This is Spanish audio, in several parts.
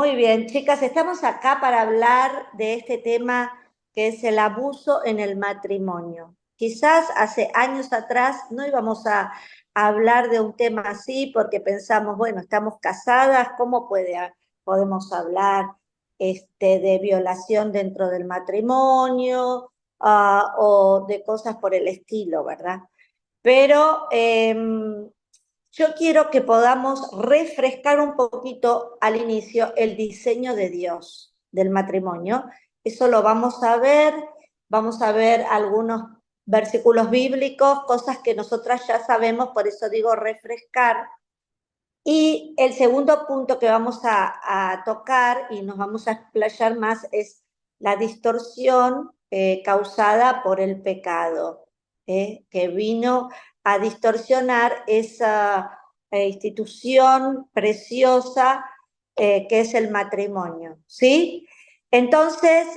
Muy bien, chicas, estamos acá para hablar de este tema que es el abuso en el matrimonio. Quizás hace años atrás no íbamos a hablar de un tema así porque pensamos, bueno, estamos casadas, ¿cómo podemos hablar de violación dentro del matrimonio o de cosas por el estilo, ¿verdad? Pero yo quiero que podamos refrescar un poquito al inicio el diseño de Dios del matrimonio. Eso lo vamos a ver algunos versículos bíblicos, cosas que nosotras ya sabemos, por eso digo refrescar. Y el segundo punto que vamos a tocar y nos vamos a explayar más es la distorsión causada por el pecado, que vino a distorsionar esa institución preciosa que es el matrimonio, ¿sí? Entonces,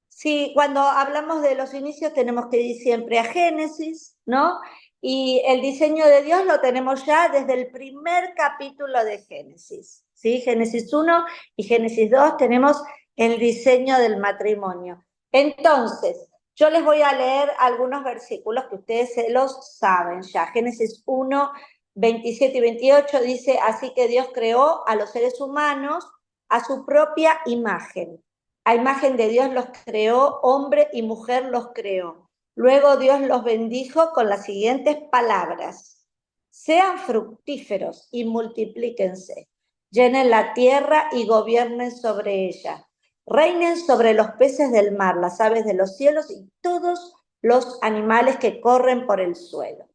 sí, cuando hablamos de los inicios tenemos que ir siempre a Génesis, ¿no? Y el diseño de Dios lo tenemos ya desde el primer capítulo de Génesis, ¿sí? Génesis 1 y Génesis 2 tenemos el diseño del matrimonio. Entonces, yo les voy a leer algunos versículos que ustedes se los saben ya. Génesis 1, 27 y 28 dice, así que Dios creó a los seres humanos a su propia imagen. A imagen de Dios los creó, hombre y mujer los creó. Luego Dios los bendijo con las siguientes palabras. Sean fructíferos y multiplíquense. Llenen la tierra y gobiernen sobre ella. Reinen sobre los peces del mar, las aves de los cielos y todos los animales que corren por el suelo.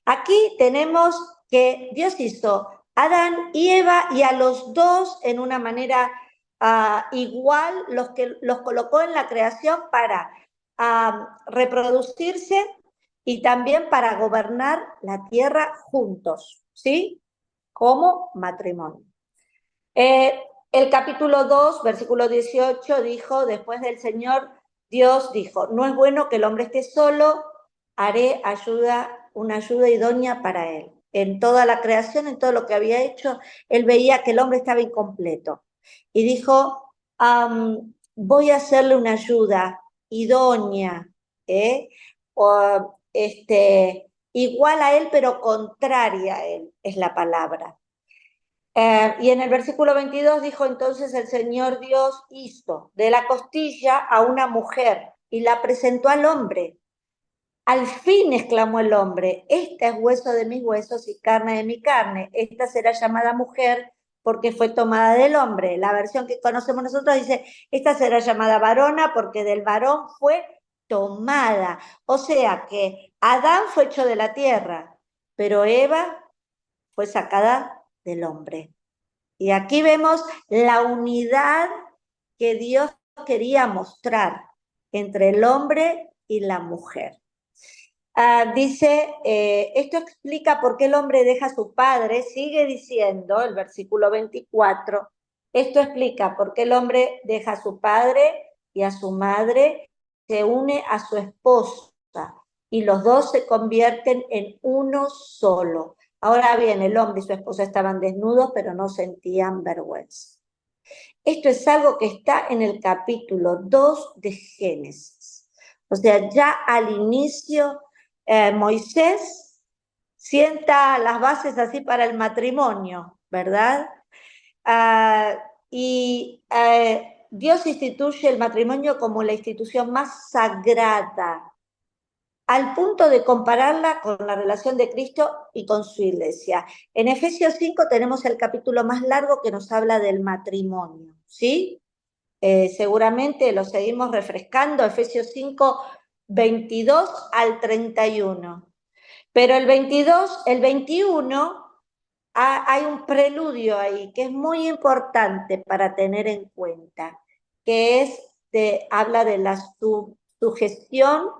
Aquí tenemos que Dios hizo a Adán y Eva y a los dos en una manera igual, los colocó en la creación para reproducirse y también para gobernar la tierra juntos, ¿sí? Como matrimonio. El capítulo 2, versículo 18, dijo, después del Señor, Dios dijo, no es bueno que el hombre esté solo, haré una ayuda idónea para él. En toda la creación, en todo lo que había hecho, él veía que el hombre estaba incompleto. Y dijo, voy a hacerle una ayuda idónea, igual a él, pero contraria a él, es la palabra. Y en el versículo 22 dijo, entonces el Señor Dios hizo de la costilla a una mujer y la presentó al hombre. Al fin, exclamó el hombre, esta es hueso de mis huesos y carne de mi carne. Esta será llamada mujer porque fue tomada del hombre. La versión que conocemos nosotros dice, esta será llamada varona porque del varón fue tomada. O sea que Adán fue hecho de la tierra, pero Eva fue sacada del hombre. Y aquí vemos la unidad que Dios quería mostrar entre el hombre y la mujer. Dice, esto explica por qué el hombre deja a su padre, sigue diciendo el versículo 24, esto explica por qué el hombre deja a su padre y a su madre, se une a su esposa y los dos se convierten en uno solo. Ahora bien, el hombre y su esposa estaban desnudos, pero no sentían vergüenza. Esto es algo que está en el capítulo 2 de Génesis. O sea, ya al inicio Moisés sienta las bases así para el matrimonio, ¿verdad? Dios instituye el matrimonio como la institución más sagrada, al punto de compararla con la relación de Cristo y con su iglesia. En Efesios 5 tenemos el capítulo más largo que nos habla del matrimonio, ¿sí? Seguramente lo seguimos refrescando, Efesios 5, 22 al 31. Pero el 22, el 21, hay un preludio ahí que es muy importante para tener en cuenta, que habla de la sugestión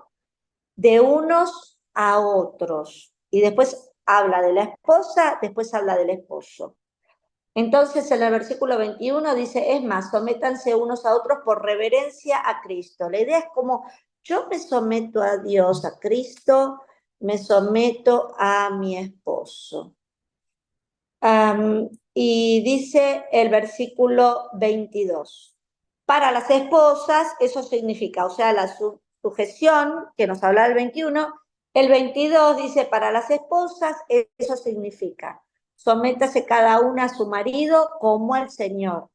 de unos a otros. Y después habla de la esposa, después habla del esposo. Entonces en el versículo 21 dice, es más, sométanse unos a otros por reverencia a Cristo. La idea es como yo me someto a Dios, a Cristo, me someto a mi esposo. y dice el versículo 22. Para las esposas eso significa, o sea, la sujeción, que nos habla el 21, el 22 dice, para las esposas eso significa, sométase cada una a su marido como al Señor,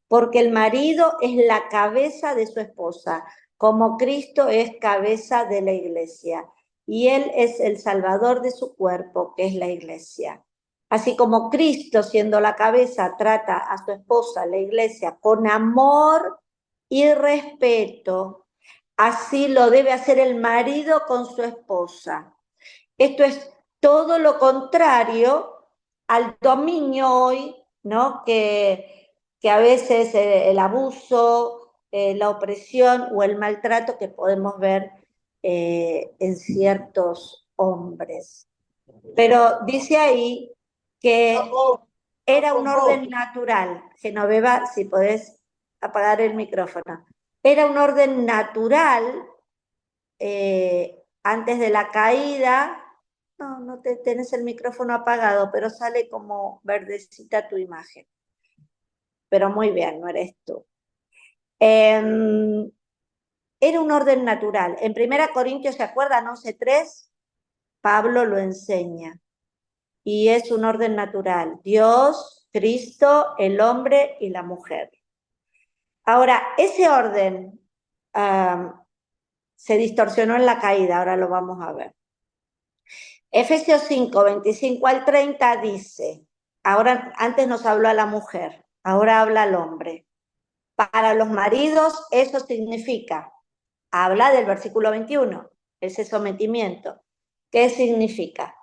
porque el marido es la cabeza de su esposa, como Cristo es cabeza de la iglesia, y Él es el salvador de su cuerpo, que es la iglesia. Así como Cristo, siendo la cabeza, trata a su esposa, la iglesia, con amor y respeto, así lo debe hacer el marido con su esposa. Esto es todo lo contrario al dominio hoy, ¿no? Que a veces el abuso, la opresión o el maltrato que podemos ver en ciertos hombres. Pero dice ahí que era un orden natural. Genoveva, si podés apagar el micrófono. Era un orden natural antes de la caída. No, no tenés el micrófono apagado, pero sale como verdecita tu imagen. Pero muy bien, no eres tú. Era un orden natural. En 1 Corintios, ¿se acuerdan? 11:3, Pablo lo enseña. Y es un orden natural. Dios, Cristo, el hombre y la mujer. Ahora, ese orden se distorsionó en la caída, ahora lo vamos a ver. Efesios 5, 25 al 30 dice, ahora antes nos habló a la mujer, ahora habla al hombre. Para los maridos eso significa, habla del versículo 21, ese sometimiento. ¿Qué significa?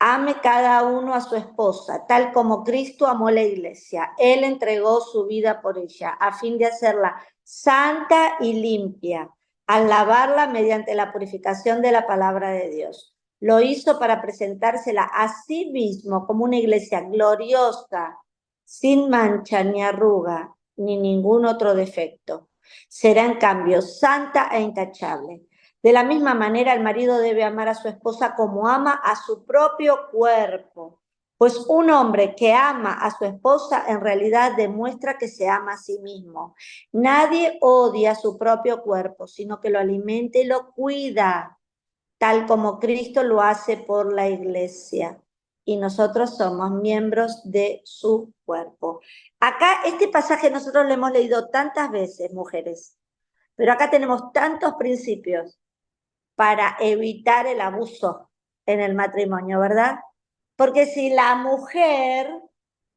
Ame cada uno a su esposa, tal como Cristo amó la iglesia. Él entregó su vida por ella, a fin de hacerla santa y limpia, al lavarla mediante la purificación de la palabra de Dios. Lo hizo para presentársela a sí mismo como una iglesia gloriosa, sin mancha ni arruga, ni ningún otro defecto. Será en cambio santa e intachable. De la misma manera, el marido debe amar a su esposa como ama a su propio cuerpo. Pues un hombre que ama a su esposa en realidad demuestra que se ama a sí mismo. Nadie odia su propio cuerpo, sino que lo alimenta y lo cuida, tal como Cristo lo hace por la iglesia. Y nosotros somos miembros de su cuerpo. Acá este pasaje nosotros lo hemos leído tantas veces, mujeres, pero acá tenemos tantos principios para evitar el abuso en el matrimonio, ¿verdad? Porque si la mujer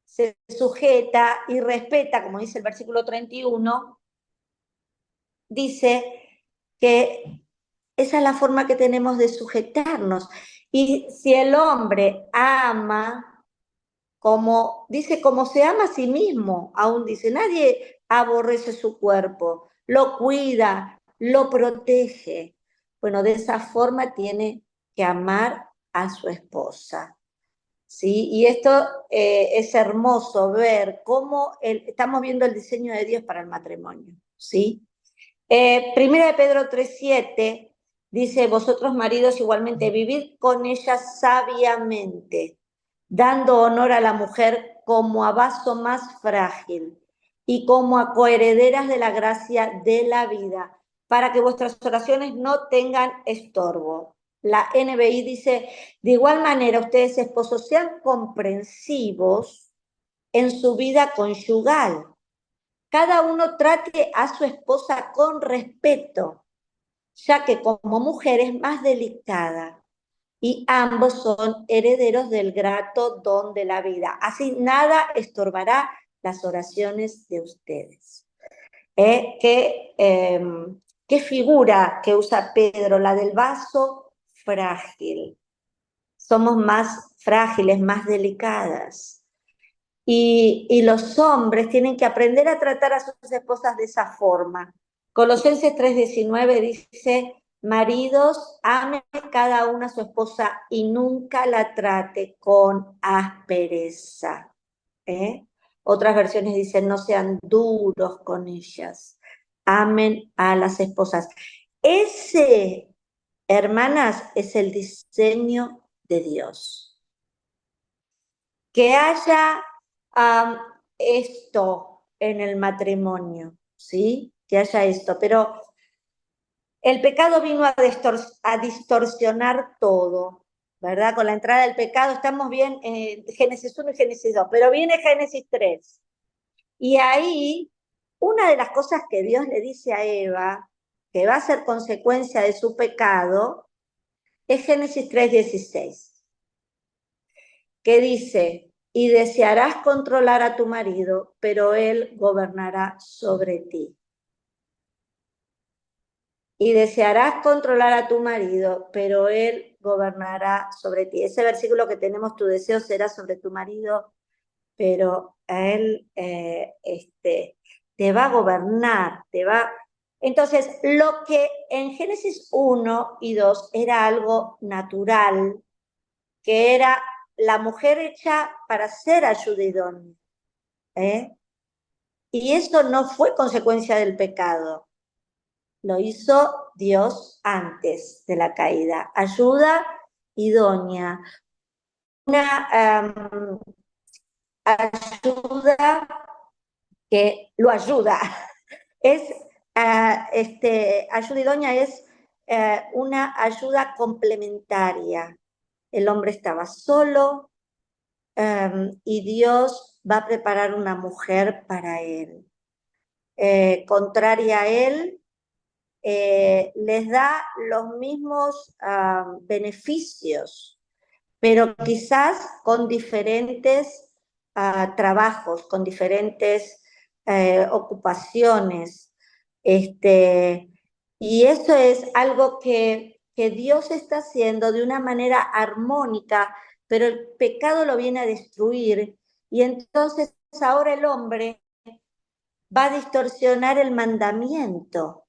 se sujeta y respeta, como dice el versículo 31, dice que esa es la forma que tenemos de sujetarnos. Y si el hombre ama, como dice, como se ama a sí mismo, aún dice, nadie aborrece su cuerpo, lo cuida, lo protege. Bueno, de esa forma tiene que amar a su esposa. ¿Sí? Y esto es hermoso ver cómo estamos viendo el diseño de Dios para el matrimonio. ¿Sí? Primera de Pedro 3:7 dice, vosotros maridos igualmente vivid con ella sabiamente, dando honor a la mujer como a vaso más frágil y como a coherederas de la gracia de la vida, para que vuestras oraciones no tengan estorbo. La NBI dice, de igual manera ustedes esposos sean comprensivos en su vida conyugal. Cada uno trate a su esposa con respeto, ya que como mujer es más delicada y ambos son herederos del grato don de la vida. Así nada estorbará las oraciones de ustedes. ¿Qué figura que usa Pedro? La del vaso frágil. Somos más frágiles, más delicadas. Y los hombres tienen que aprender a tratar a sus esposas de esa forma. Colosenses 3:19 dice, maridos, amen cada uno a su esposa y nunca la trate con aspereza. Otras versiones dicen, no sean duros con ellas. Amen a las esposas. Ese, hermanas, es el diseño de Dios. Que haya esto en el matrimonio, ¿sí? Que haya esto, pero el pecado vino a distorsionar todo, ¿verdad? Con la entrada del pecado estamos bien en Génesis 1 y Génesis 2, pero viene Génesis 3. Y ahí, una de las cosas que Dios le dice a Eva, que va a ser consecuencia de su pecado, es Génesis 3:16, que dice, y desearás controlar a tu marido, pero él gobernará sobre ti. Y desearás controlar a tu marido, pero él gobernará sobre ti. Ese versículo que tenemos, tu deseo será sobre tu marido, pero a él te va a gobernar, te va... Entonces, lo que en Génesis 1 y 2 era algo natural, que era la mujer hecha para ser ayudidón, ¿eh? Y eso no fue consecuencia del pecado, lo hizo Dios antes de la caída. Ayuda idónea, una ayuda que lo ayuda. Es, ayuda idónea es una ayuda complementaria. El hombre estaba solo y Dios va a preparar una mujer para él. Contraria a él, les da los mismos beneficios, pero quizás con diferentes trabajos, con diferentes ocupaciones. Y eso es algo que Dios está haciendo de una manera armónica, pero el pecado lo viene a destruir. Y entonces ahora el hombre va a distorsionar el mandamiento.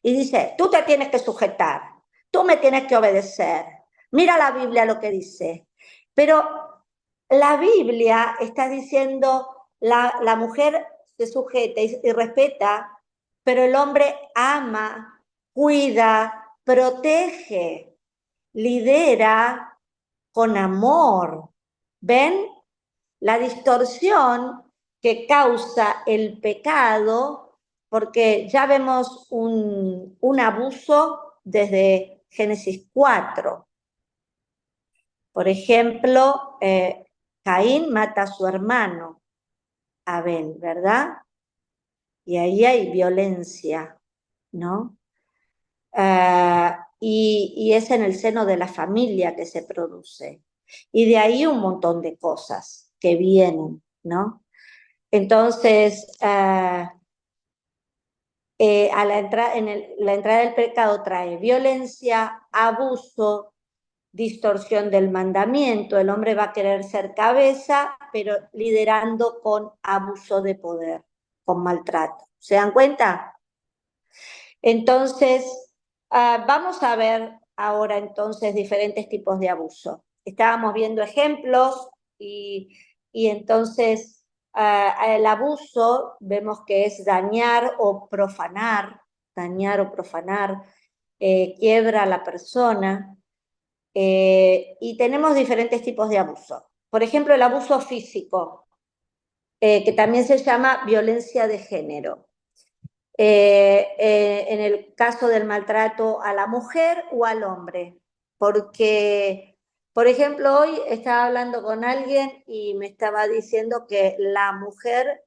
Y dice, tú te tienes que sujetar, tú me tienes que obedecer. Mira la Biblia lo que dice. Pero la Biblia está diciendo, la mujer se sujeta y respeta, pero el hombre ama, cuida, protege, lidera con amor. ¿Ven? La distorsión que causa el pecado, porque ya vemos un abuso desde Génesis 4. Por ejemplo, Caín mata a su hermano Abel, ¿verdad? Y ahí hay violencia, ¿no? Y es en el seno de la familia que se produce. Y de ahí un montón de cosas que vienen, ¿no? Entonces, a la entrada del pecado trae violencia, abuso, distorsión del mandamiento. El hombre va a querer ser cabeza, pero liderando con abuso de poder, con maltrato. ¿Se dan cuenta? Entonces, vamos a ver ahora entonces diferentes tipos de abuso. Estábamos viendo ejemplos y entonces el abuso vemos que es dañar o profanar, quiebra a la persona y tenemos diferentes tipos de abuso. Por ejemplo, el abuso físico, que también se llama violencia de género. En el caso del maltrato a la mujer o al hombre. Porque, por ejemplo, hoy estaba hablando con alguien y me estaba diciendo que la mujer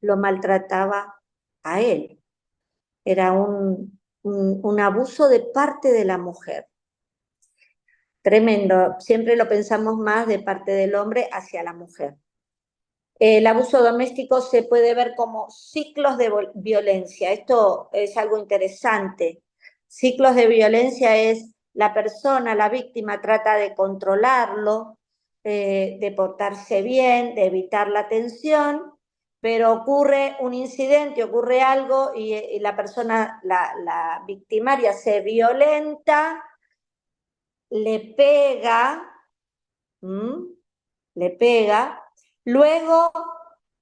lo maltrataba a él. Era un abuso de parte de la mujer. Tremendo. Siempre lo pensamos más de parte del hombre hacia la mujer. El abuso doméstico se puede ver como ciclos de violencia. Esto es algo interesante. Ciclos de violencia es la persona, la víctima, trata de controlarlo, de portarse bien, de evitar la tensión, pero ocurre un incidente, ocurre algo y la persona, la victimaria se violenta, le pega, le pega, luego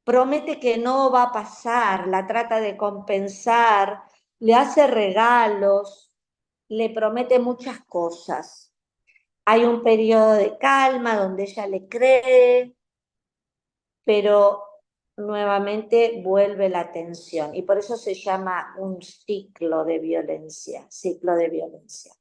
promete que no va a pasar, la trata de compensar, le hace regalos, le promete muchas cosas. Hay un periodo de calma donde ella le cree, pero nuevamente vuelve la tensión y por eso se llama un ciclo de violencia, ciclo de violencia.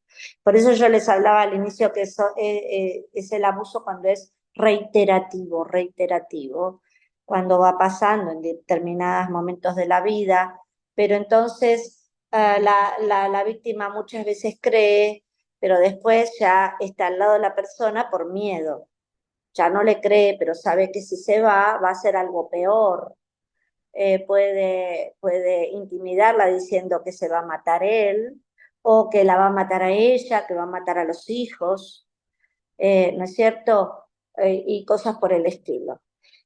Por eso yo les hablaba al inicio que eso, es el abuso cuando es reiterativo, reiterativo, cuando va pasando en determinados momentos de la vida, pero entonces la víctima muchas veces cree, pero después ya está al lado de la persona por miedo, ya no le cree, pero sabe que si se va a ser algo peor. Puede intimidarla diciendo que se va a matar él, o que la va a matar a ella, que va a matar a los hijos, ¿no es cierto? Y cosas por el estilo.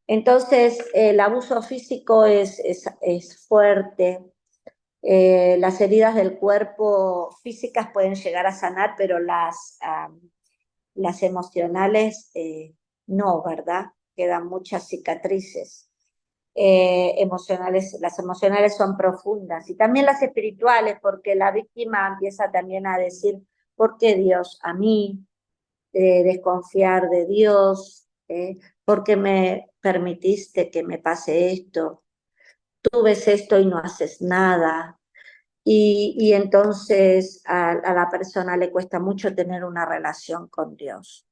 Entonces, el abuso físico es fuerte. Las heridas del cuerpo físicas pueden llegar a sanar, pero las emocionales no, ¿verdad? Quedan muchas cicatrices emocionales. Las emocionales son profundas y también las espirituales, porque la víctima empieza también a decir, ¿por qué Dios a mí? Desconfiar de Dios, ¿por qué me permitiste que me pase esto? Tú ves esto y no haces nada. Y entonces a la persona le cuesta mucho tener una relación con Dios.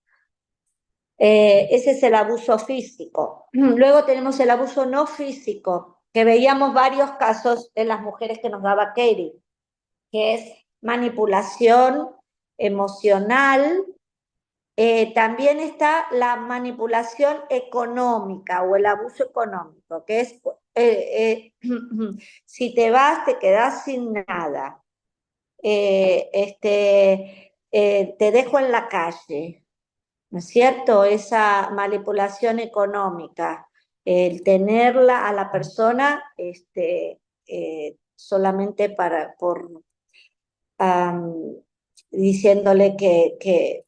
Ese es el abuso físico. Luego tenemos el abuso no físico, que veíamos varios casos en las mujeres que nos daba Katie, que es manipulación emocional. También está la manipulación económica o el abuso económico, que es si te vas, te quedas sin nada. Te dejo en la calle, ¿no es cierto? Esa manipulación económica, el tenerla a la persona solamente um, diciéndole que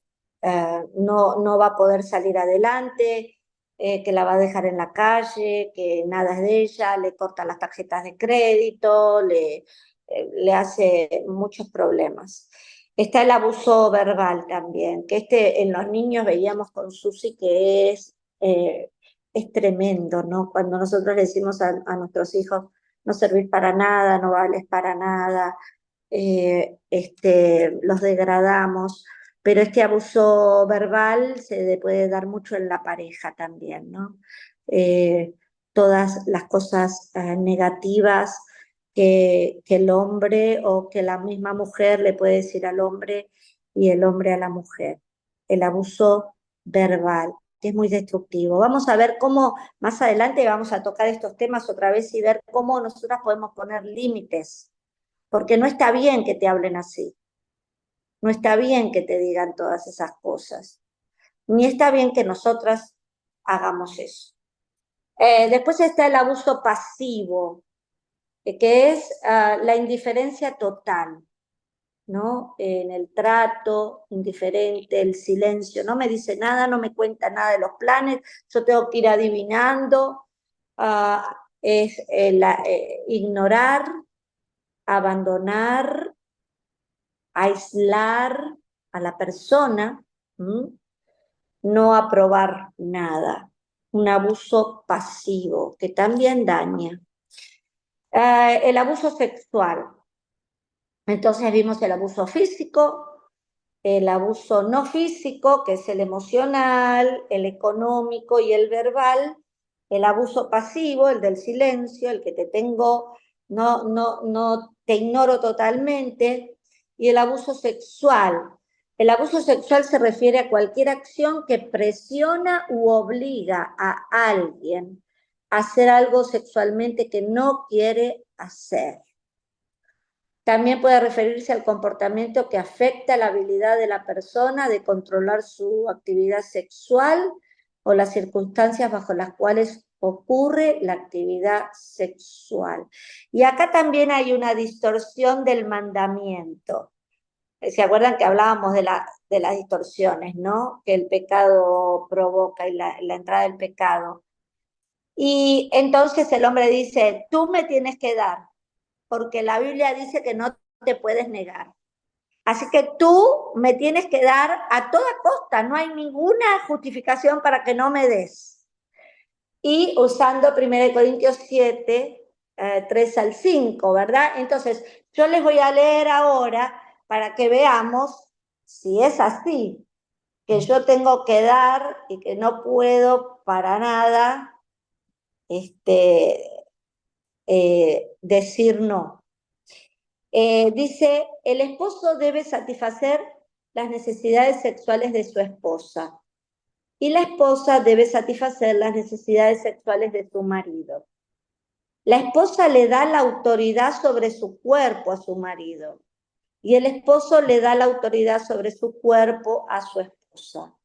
no va a poder salir adelante, que la va a dejar en la calle, que nada es de ella, le corta las tarjetas de crédito, le hace muchos problemas. Está el abuso verbal también, que en los niños veíamos con Susi que es tremendo, ¿no? Cuando nosotros le decimos a nuestros hijos, no servís para nada, no vales para nada, los degradamos, pero este abuso verbal se puede dar mucho en la pareja también, ¿no? Eh, Todas las cosas negativas que el hombre o que la misma mujer le puede decir al hombre y el hombre a la mujer. El abuso verbal, que es muy destructivo. Vamos a ver cómo más adelante vamos a tocar estos temas otra vez y ver cómo nosotras podemos poner límites, porque no está bien que te hablen así, no está bien que te digan todas esas cosas, ni está bien que nosotras hagamos eso. Después está el abuso pasivo, que es la indiferencia total, ¿no? En el trato, indiferente, el silencio, no me dice nada, no me cuenta nada de los planes, yo tengo que ir adivinando, es ignorar, abandonar, aislar a la persona, no aprobar nada, un abuso pasivo que también daña. El abuso sexual. Entonces vimos el abuso físico, el abuso no físico, que es el emocional, el económico y el verbal, el abuso pasivo, el del silencio, el que te tengo, no te ignoro totalmente, y el abuso sexual. El abuso sexual se refiere a cualquier acción que presiona u obliga a alguien a hacer algo sexualmente que no quiere hacer. También puede referirse al comportamiento que afecta la habilidad de la persona de controlar su actividad sexual o las circunstancias bajo las cuales ocurre la actividad sexual. Y acá también hay una distorsión del mandamiento. ¿Se acuerdan que hablábamos de las distorsiones, ¿no? Que el pecado provoca y la entrada del pecado. Y entonces el hombre dice, tú me tienes que dar, porque la Biblia dice que no te puedes negar. Así que tú me tienes que dar a toda costa, no hay ninguna justificación para que no me des. y usando 1 Corintios 7, 3 al 5, ¿verdad? Entonces, yo les voy a leer ahora para que veamos si es así, que yo tengo que dar y que no puedo para nada decir no. Dice, el esposo debe satisfacer las necesidades sexuales de su esposa y la esposa debe satisfacer las necesidades sexuales de su marido. La esposa le da la autoridad sobre su cuerpo a su marido y el esposo le da la autoridad sobre su cuerpo a su esposa.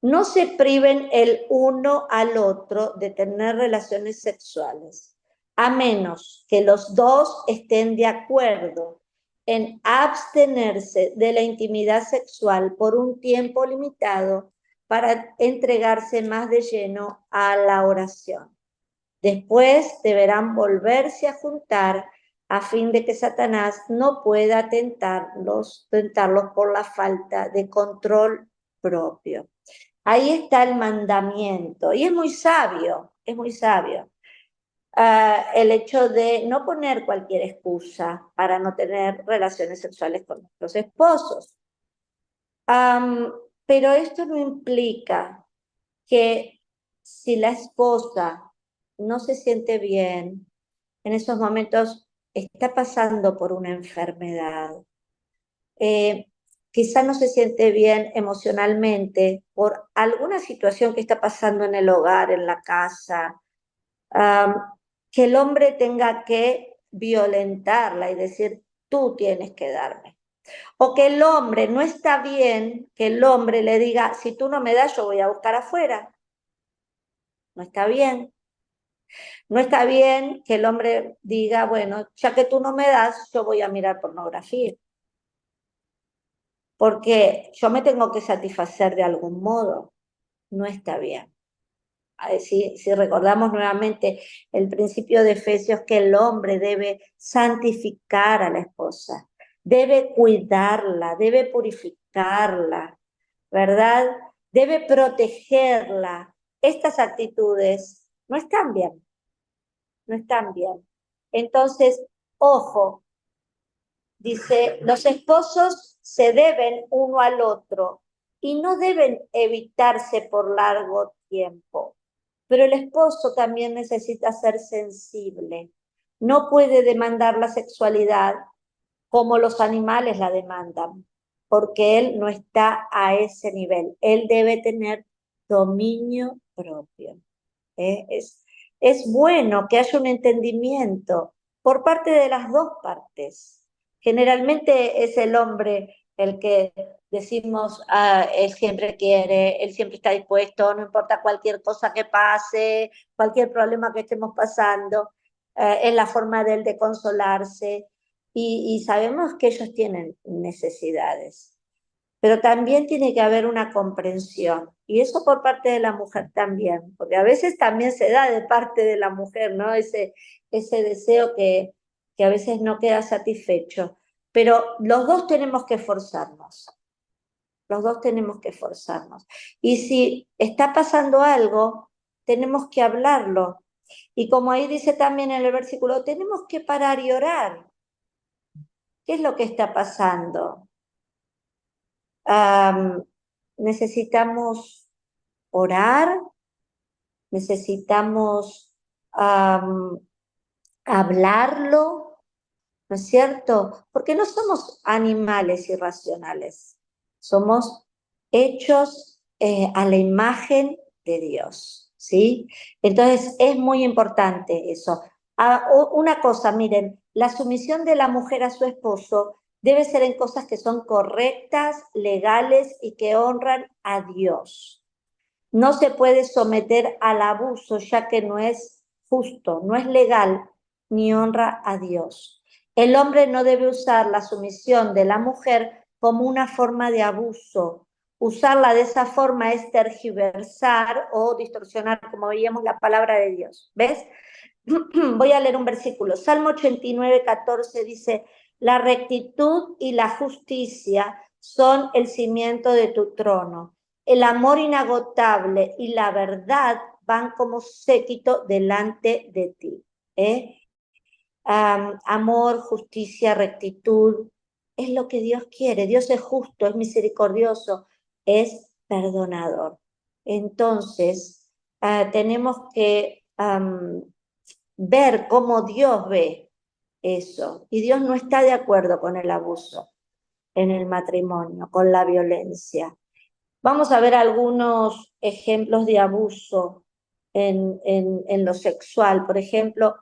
No se priven el uno al otro de tener relaciones sexuales, a menos que los dos estén de acuerdo en abstenerse de la intimidad sexual por un tiempo limitado para entregarse más de lleno a la oración. Después deberán volverse a juntar a fin de que Satanás no pueda tentarlos por la falta de control propio. Ahí está el mandamiento y es muy sabio, es muy sabio. El hecho de no poner cualquier excusa para no tener relaciones sexuales con nuestros esposos. Pero esto no implica que si la esposa no se siente bien, en esos momentos está pasando por una enfermedad, quizá no se siente bien emocionalmente por alguna situación que está pasando en el hogar, en la casa, que el hombre tenga que violentarla y decir, tú tienes que darme. O que el hombre no está bien, que el hombre le diga, si tú no me das, yo voy a buscar afuera. No está bien. No está bien que el hombre diga, bueno, ya que tú no me das, yo voy a mirar pornografía. Porque yo me tengo que satisfacer de algún modo. No está bien. Si recordamos nuevamente el principio de Efesios, que el hombre debe santificar a la esposa, debe cuidarla, debe purificarla, ¿verdad? Debe protegerla. Estas actitudes no están bien, no están bien. Entonces, ojo, dice, los esposos se deben uno al otro y no deben evitarse por largo tiempo. Pero el esposo también necesita ser sensible. No puede demandar la sexualidad como los animales la demandan, porque él no está a ese nivel. Él debe tener dominio propio. Es bueno que haya un entendimiento por parte de las dos partes. Generalmente es el hombre el que decimos, él siempre quiere, él siempre está dispuesto, no importa cualquier cosa que pase, cualquier problema que estemos pasando, es la forma de él de consolarse. Y sabemos que ellos tienen necesidades, pero también tiene que haber una comprensión, y eso por parte de la mujer también, porque a veces también se da de parte de la mujer, ¿no? Ese deseo que a veces no queda satisfecho, pero los dos tenemos que esforzarnos, los dos tenemos que esforzarnos, y si está pasando algo, tenemos que hablarlo, y como ahí dice también en el versículo, tenemos que parar y orar. ¿Qué es lo que está pasando? Necesitamos orar, necesitamos hablarlo, ¿no es cierto? Porque no somos animales irracionales, somos hechos a la imagen de Dios, ¿sí? Entonces es muy importante eso. Una cosa, miren, la sumisión de la mujer a su esposo debe ser en cosas que son correctas, legales y que honran a Dios. No se puede someter al abuso, ya que no es justo, no es legal, ni honra a Dios. El hombre no debe usar la sumisión de la mujer como una forma de abuso. Usarla de esa forma es tergiversar o distorsionar, como veíamos, la palabra de Dios. ¿Ves? Voy a leer un versículo. Salmo 89, 14 dice, la rectitud y la justicia son el cimiento de tu trono. El amor inagotable y la verdad van como séquito delante de ti. Amor, justicia, rectitud, es lo que Dios quiere. Dios es justo, es misericordioso, es perdonador. Entonces, tenemos que ver cómo Dios ve eso. Y Dios no está de acuerdo con el abuso en el matrimonio, con la violencia. Vamos a ver algunos ejemplos de abuso en lo sexual. Por ejemplo,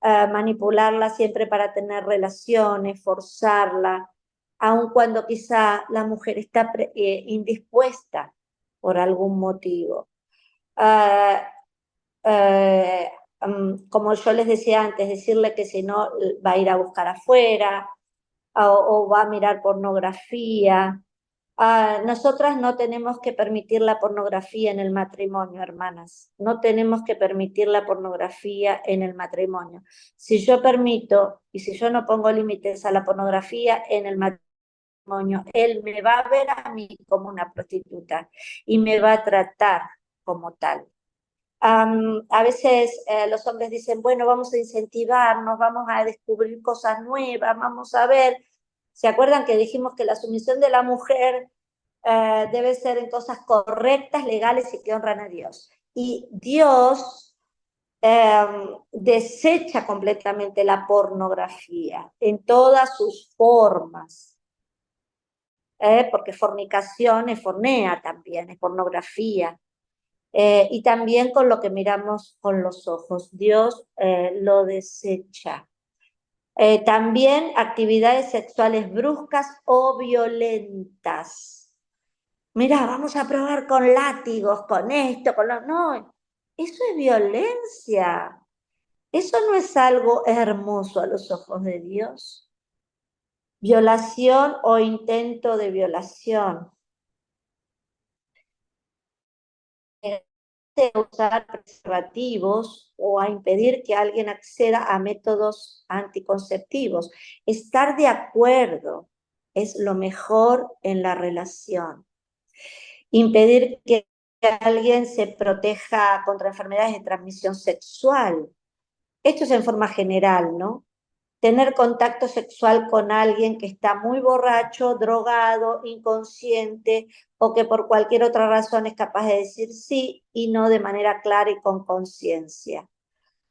manipularla siempre para tener relaciones, forzarla, aun cuando quizá la mujer está indispuesta por algún motivo. Como yo les decía antes, decirle que si no va a ir a buscar afuera o va a mirar pornografía. Nosotras no tenemos que permitir la pornografía en el matrimonio, hermanas. No tenemos que permitir la pornografía en el matrimonio. Si yo permito y si yo no pongo límites a la pornografía en el matrimonio, él me va a ver a mí como una prostituta y me va a tratar como tal. A veces los hombres dicen, bueno, vamos a incentivarnos, vamos a descubrir cosas nuevas, vamos a ver. ¿Se acuerdan que dijimos que la sumisión de la mujer debe ser en cosas correctas, legales y que honran a Dios? Y Dios desecha completamente la pornografía en todas sus formas. Porque fornicación es fornea también, es pornografía. Y también con lo que miramos con los ojos. Dios lo desecha. También actividades sexuales bruscas o violentas. Mira, vamos a probar con látigos, con esto, con lo... No, eso es violencia. Eso no es algo hermoso a los ojos de Dios. Violación o intento de violación. Usar preservativos o a impedir que alguien acceda a métodos anticonceptivos. Estar de acuerdo es lo mejor en la relación. Impedir que alguien se proteja contra enfermedades de transmisión sexual. Esto es en forma general, ¿no? Tener contacto sexual con alguien que está muy borracho, drogado, inconsciente o que por cualquier otra razón es capaz de decir sí y no de manera clara y con conciencia.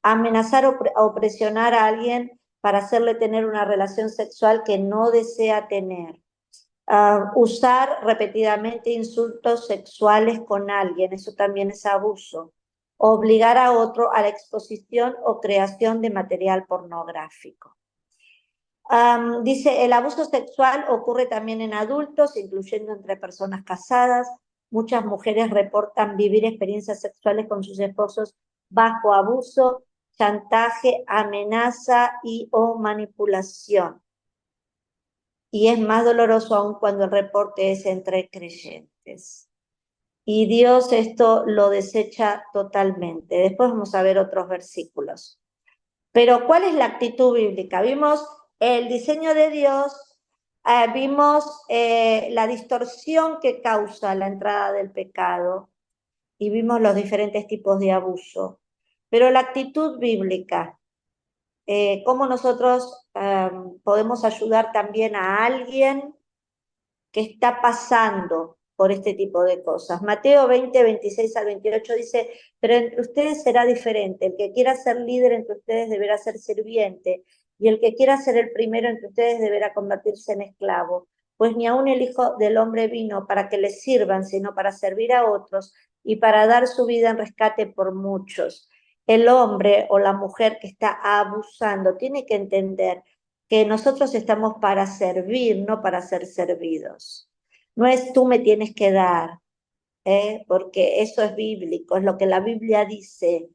Amenazar o presionar a alguien para hacerle tener una relación sexual que no desea tener. Usar repetidamente insultos sexuales con alguien, eso también es abuso. Obligar a otro a la exposición o creación de material pornográfico. Dice, el abuso sexual ocurre también en adultos, incluyendo entre personas casadas. Muchas mujeres reportan vivir experiencias sexuales con sus esposos bajo abuso, chantaje, amenaza y o manipulación. Y es más doloroso aún cuando el reporte es entre creyentes. Y Dios esto lo desecha totalmente. Después vamos a ver otros versículos. Pero ¿cuál es la actitud bíblica? Vimos el diseño de Dios, vimos la distorsión que causa la entrada del pecado y vimos los diferentes tipos de abuso. Pero la actitud bíblica, cómo nosotros podemos ayudar también a alguien que está pasando por este tipo de cosas. Mateo 20, 26 al 28 dice, pero entre ustedes será diferente. El que quiera ser líder entre ustedes deberá ser sirviente, y el que quiera ser el primero entre ustedes deberá convertirse en esclavo. Pues ni aun el Hijo del Hombre vino para que le sirvan, sino para servir a otros y para dar su vida en rescate por muchos. El hombre o la mujer que está abusando tiene que entender que nosotros estamos para servir, no para ser servidos. No es tú me tienes que dar, porque eso es bíblico, es lo que la Biblia dice.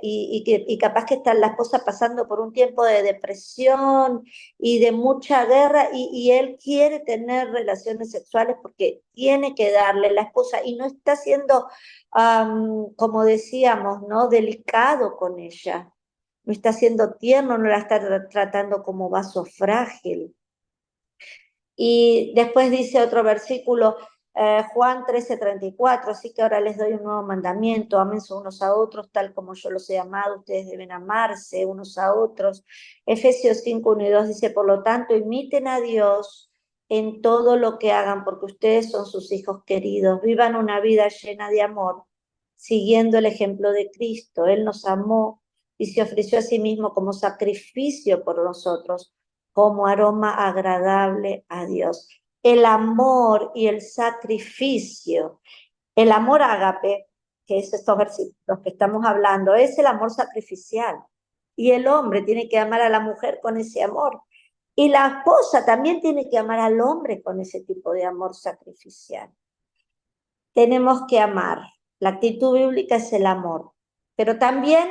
Y capaz que está la esposa pasando por un tiempo de depresión y de mucha guerra y él quiere tener relaciones sexuales porque tiene que darle la esposa y no está siendo, como decíamos, ¿no? Delicado con ella. No está siendo tierno, no la está tratando como vaso frágil. Y después dice otro versículo, Juan 13:34, así que ahora les doy un nuevo mandamiento, ámense unos a otros, tal como yo los he amado, ustedes deben amarse unos a otros. Efesios 5:1 y 2 dice, por lo tanto, imiten a Dios en todo lo que hagan, porque ustedes son sus hijos queridos, vivan una vida llena de amor, siguiendo el ejemplo de Cristo. Él nos amó y se ofreció a sí mismo como sacrificio por nosotros, como aroma agradable a Dios. El amor y el sacrificio. El amor ágape, que es estos versículos que estamos hablando, es el amor sacrificial. Y el hombre tiene que amar a la mujer con ese amor. Y la esposa también tiene que amar al hombre con ese tipo de amor sacrificial. Tenemos que amar. La actitud bíblica es el amor. Pero también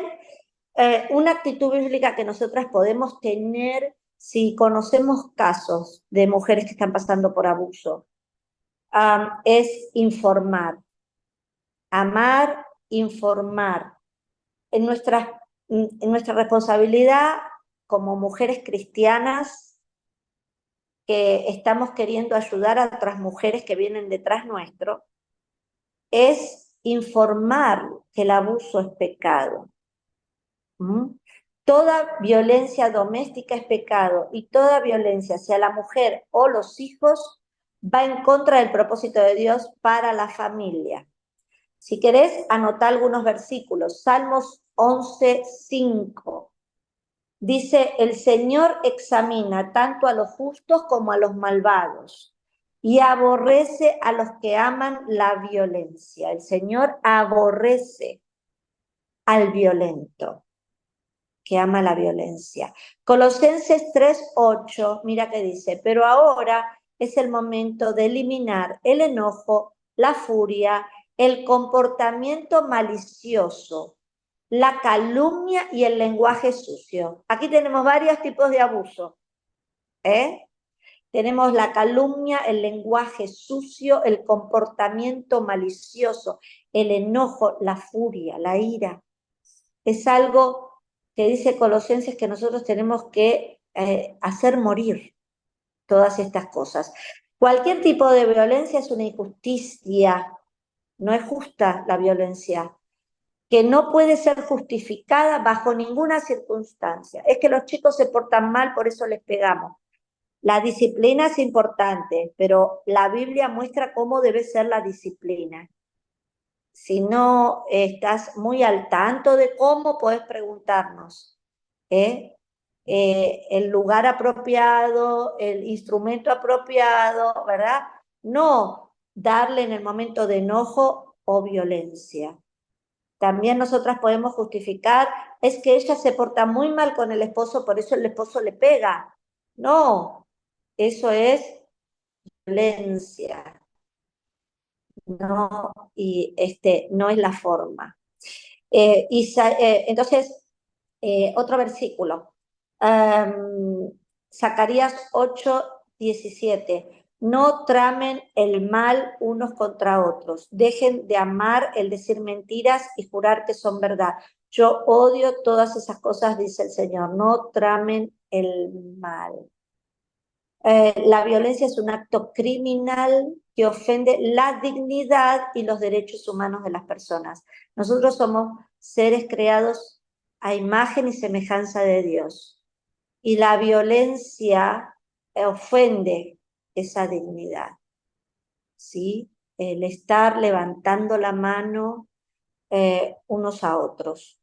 una actitud bíblica que nosotras podemos tener si conocemos casos de mujeres que están pasando por abuso, es informar. Amar, informar. En nuestra responsabilidad como mujeres cristianas que estamos queriendo ayudar a otras mujeres que vienen detrás nuestro, es informar que el abuso es pecado. Toda violencia doméstica es pecado y toda violencia hacia la mujer o los hijos va en contra del propósito de Dios para la familia. Si querés, anotá algunos versículos. Salmos 11:5. Dice, el Señor examina tanto a los justos como a los malvados y aborrece a los que aman la violencia. El Señor aborrece al violento que ama la violencia. Colosenses 3:8, mira que dice, pero ahora es el momento de eliminar el enojo, la furia, el comportamiento malicioso, la calumnia y el lenguaje sucio. Aquí tenemos varios tipos de abuso. Tenemos la calumnia, el lenguaje sucio, el comportamiento malicioso, el enojo, la furia, la ira. Es algo que dice Colosenses que nosotros tenemos que hacer morir todas estas cosas. Cualquier tipo de violencia es una injusticia, no es justa la violencia, que no puede ser justificada bajo ninguna circunstancia. Es que los chicos se portan mal, por eso les pegamos. La disciplina es importante, pero la Biblia muestra cómo debe ser la disciplina. Si no estás muy al tanto de cómo, puedes preguntarnos. El lugar apropiado, el instrumento apropiado, ¿verdad? No darle en el momento de enojo o violencia. También nosotras podemos justificar, es que ella se porta muy mal con el esposo, por eso el esposo le pega. No, eso es violencia. No, y no es la forma. Entonces, otro versículo. Zacarías 8:17. No tramen el mal unos contra otros. Dejen de amar el decir mentiras y jurar que son verdad. Yo odio todas esas cosas, dice el Señor. No tramen el mal. La violencia es un acto criminal que ofende la dignidad y los derechos humanos de las personas. Nosotros somos seres creados a imagen y semejanza de Dios. Y la violencia ofende esa dignidad. ¿Sí? El estar levantando la mano unos a otros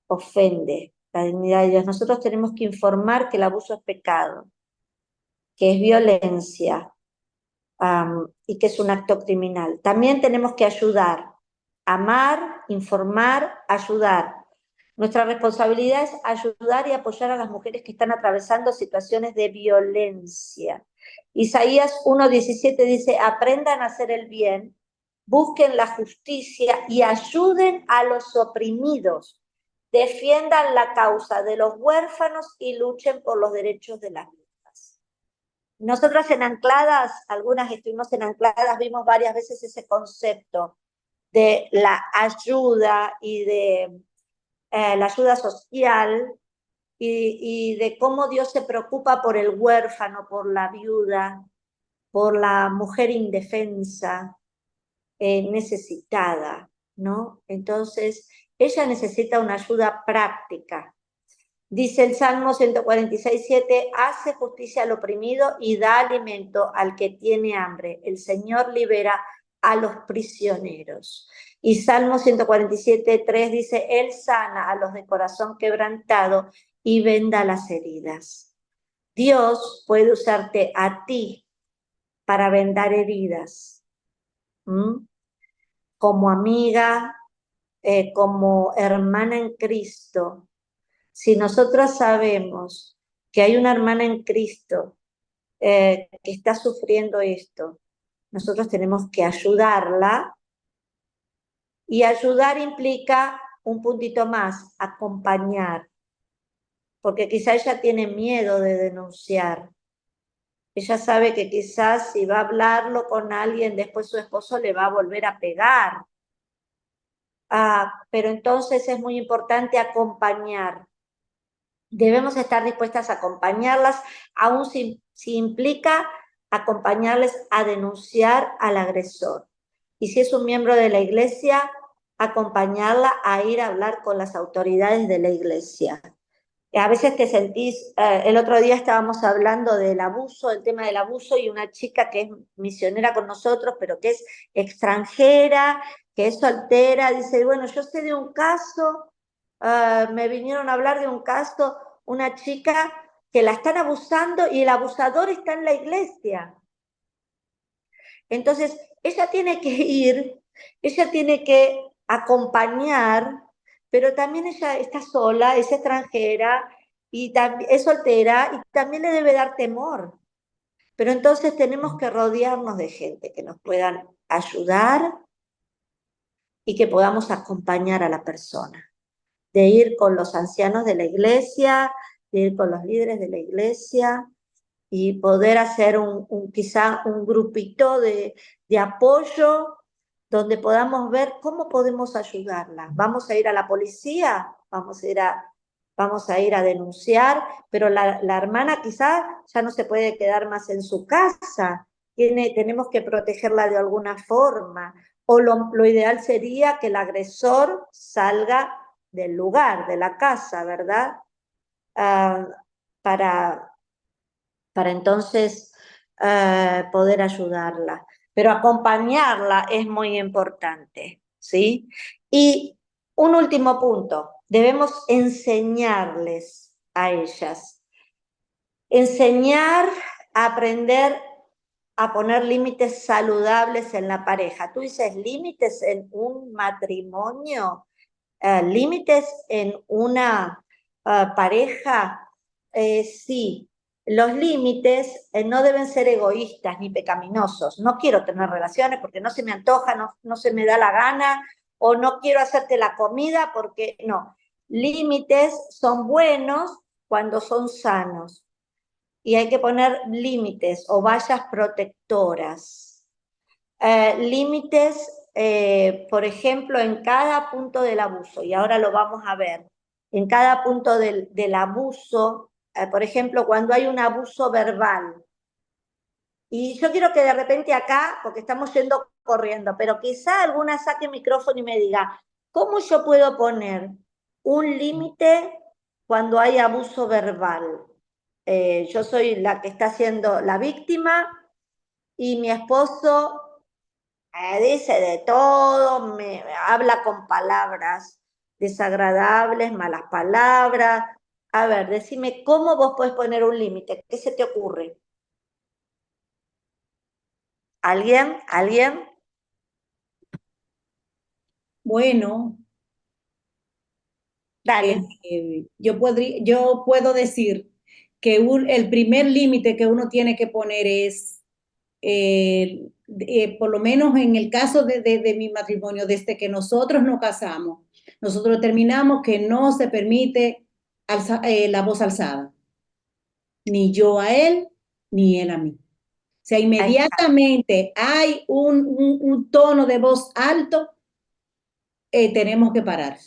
ofende la dignidad de Dios. Nosotros tenemos que informar que el abuso es pecado, que es violencia, y que es un acto criminal. También tenemos que ayudar, amar, informar, ayudar. Nuestra responsabilidad es ayudar y apoyar a las mujeres que están atravesando situaciones de violencia. Isaías 1:17 dice, aprendan a hacer el bien, busquen la justicia y ayuden a los oprimidos, defiendan la causa de los huérfanos y luchen por los derechos de las viudas. Nosotras en Ancladas, algunas estuvimos en Ancladas, vimos varias veces ese concepto de la ayuda y de la ayuda social y de cómo Dios se preocupa por el huérfano, por la viuda, por la mujer indefensa, necesitada, ¿no? Entonces, ella necesita una ayuda práctica. Dice el Salmo 146:7, hace justicia al oprimido y da alimento al que tiene hambre. El Señor libera a los prisioneros. Y Salmo 147:3 dice, Él sana a los de corazón quebrantado y venda las heridas. Dios puede usarte a ti para vendar heridas. Como amiga, como hermana en Cristo. Si nosotros sabemos que hay una hermana en Cristo que está sufriendo esto, nosotros tenemos que ayudarla, y ayudar implica un puntito más, acompañar, porque quizá ella tiene miedo de denunciar. Ella sabe que quizás si va a hablarlo con alguien, después su esposo le va a volver a pegar. Pero entonces es muy importante acompañar. Debemos estar dispuestas a acompañarlas, aun si implica acompañarles a denunciar al agresor. Y si es un miembro de la iglesia, acompañarla a ir a hablar con las autoridades de la iglesia. A veces te sentís, el otro día estábamos hablando del abuso, el tema del abuso, y una chica que es misionera con nosotros, pero que es extranjera, que es soltera, dice, bueno, yo sé de un caso, me vinieron a hablar de un caso, una chica que la están abusando y el abusador está en la iglesia. Entonces, ella tiene que ir, ella tiene que acompañar, pero también ella está sola, es extranjera, y es soltera, y también le debe dar temor. Pero entonces tenemos que rodearnos de gente que nos puedan ayudar y que podamos acompañar a la persona. De ir con los ancianos de la iglesia, de ir con los líderes de la iglesia, y poder hacer quizá un grupito de apoyo donde podamos ver cómo podemos ayudarla. Vamos a ir a la policía, vamos a ir a denunciar, pero la hermana quizá ya no se puede quedar más en su casa, tenemos que protegerla de alguna forma, o lo ideal sería que el agresor salga del lugar, de la casa, ¿verdad? Para entonces poder ayudarla. Pero acompañarla es muy importante, ¿sí? Y un último punto, debemos enseñarles a ellas. Enseñar a aprender a poner límites saludables en la pareja. Tú dices límites en un matrimonio, límites en una pareja, sí. Los límites no deben ser egoístas ni pecaminosos. No quiero tener relaciones porque no se me antoja, no se me da la gana, o no quiero hacerte la comida porque no. Límites son buenos cuando son sanos. Y hay que poner límites o vallas protectoras. Límites, por ejemplo, en cada punto del abuso, y ahora lo vamos a ver, en cada punto del abuso, por ejemplo, cuando hay un abuso verbal. Y yo quiero que de repente acá, porque estamos yendo corriendo, pero quizá alguna saque el micrófono y me diga, ¿cómo yo puedo poner un límite cuando hay abuso verbal? Yo soy la que está siendo la víctima y mi esposo dice de todo, me habla con palabras desagradables, malas palabras. A ver, decime, ¿cómo vos podés poner un límite? ¿Qué se te ocurre? ¿Alguien? ¿Alguien? Bueno, Dale. yo puedo decir que el primer límite que uno tiene que poner es, por lo menos en el caso de mi matrimonio, desde que nosotros nos casamos, nosotros determinamos que no se permite la voz alzada, ni yo a él, ni él a mí. O sea, Ahí está. inmediatamente hay un tono de voz alto, tenemos que parar.